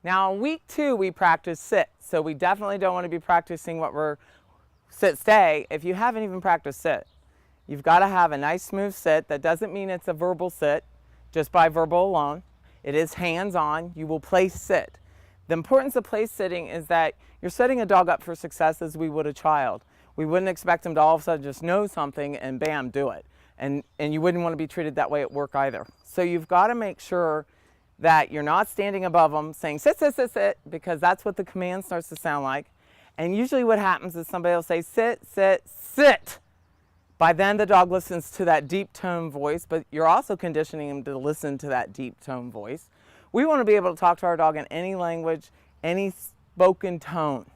Now in week 2, we practice sit. So we definitely don't want to be practicing what we're sit, stay if you haven't even practiced sit. You've got to have a nice smooth sit. That doesn't mean it's a verbal sit just by verbal alone. It is hands-on. You will place sit. The importance of place sitting is that you're setting a dog up for success as we would a child. We wouldn't expect them to all of a sudden just know something and bam, do it. And you wouldn't want to be treated that way at work either. So you've got to make sure that you're not standing above them saying sit, sit, sit, sit, because that's what the command starts to sound like. And usually what happens is somebody will say sit, sit, sit. By then the dog listens to that deep tone voice, but you're also conditioning him to listen to that deep tone voice. We want to be able to talk to our dog in any language, any spoken tone,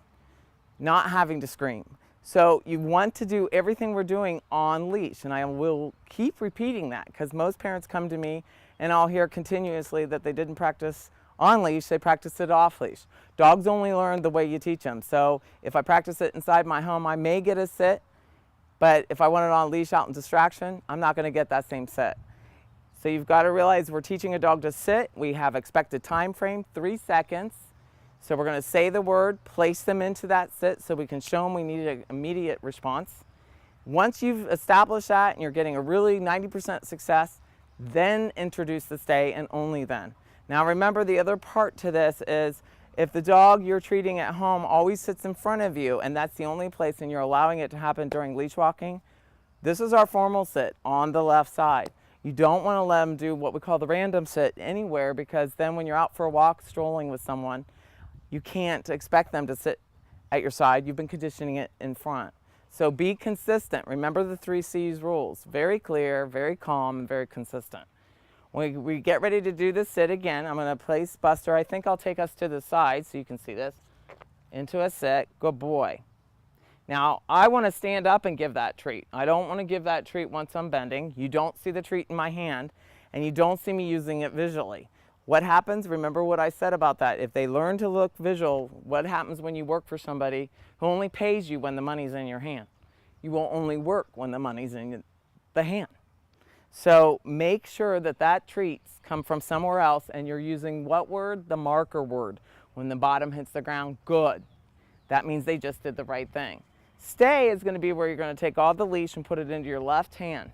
not having to scream. So you want to do everything we're doing on leash, and I will keep repeating that because most parents come to me and I'll hear continuously that they didn't practice on leash, they practiced it off leash. Dogs only learn the way you teach them. So if I practice it inside my home, I may get a sit, but if I want it on leash out in distraction, I'm not going to get that same sit. So you've got to realize we're teaching a dog to sit. We have expected time frame, 3 seconds. So we're going to say the word, place them into that sit so we can show them we need an immediate response. Once you've established that and you're getting a really 90% success, then introduce the stay, and only then. Now remember, the other part to this is if the dog you're treating at home always sits in front of you and that's the only place and you're allowing it to happen during leash walking, this is our formal sit on the left side. You don't want to let them do what we call the random sit anywhere, because then when you're out for a walk strolling with someone, you can't expect them to sit at your side. You've been conditioning it in front. So be consistent. Remember the 3 C's rules. Very clear, very calm, and very consistent. When we get ready to do the sit again, I'm going to place Buster. I think I'll take us to the side so you can see this. Into a sit. Good boy. Now, I want to stand up and give that treat. I don't want to give that treat once I'm bending. You don't see the treat in my hand, and you don't see me using it visually. What happens? Remember what I said about that. If they learn to look visual, what happens when you work for somebody who only pays you when the money's in your hand? You will only work when the money's in the hand. So make sure that that treats come from somewhere else, and you're using what word? The marker word. When the bottom hits the ground, good. That means they just did the right thing. Stay is going to be where you're going to take all the leash and put it into your left hand.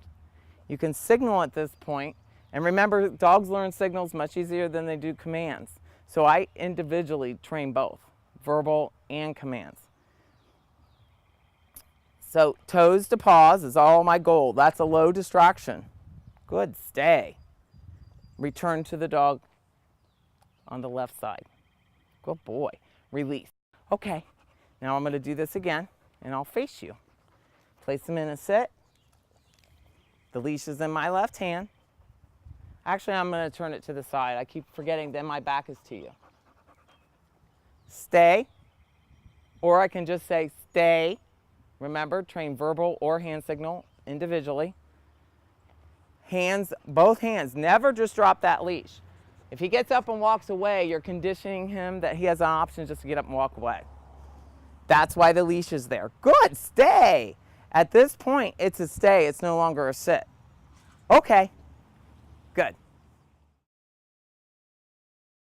You can signal at this point. And remember, dogs learn signals much easier than they do commands. So I individually train both, verbal and commands. So toes to paws is all my goal. That's a low distraction. Good, stay. Return to the dog on the left side. Good boy. Release. Okay, now I'm going to do this again, and I'll face you. Place them in a sit. The leash is in my left hand. Actually, I'm going to turn it to the side. I keep forgetting that my back is to you. Stay, or I can just say stay. Remember, train verbal or hand signal individually. Hands, both hands. Never just drop that leash. If he gets up and walks away, you're conditioning him that he has an option just to get up and walk away. That's why the leash is there. Good, stay. At this point, it's a stay. It's no longer a sit. Okay.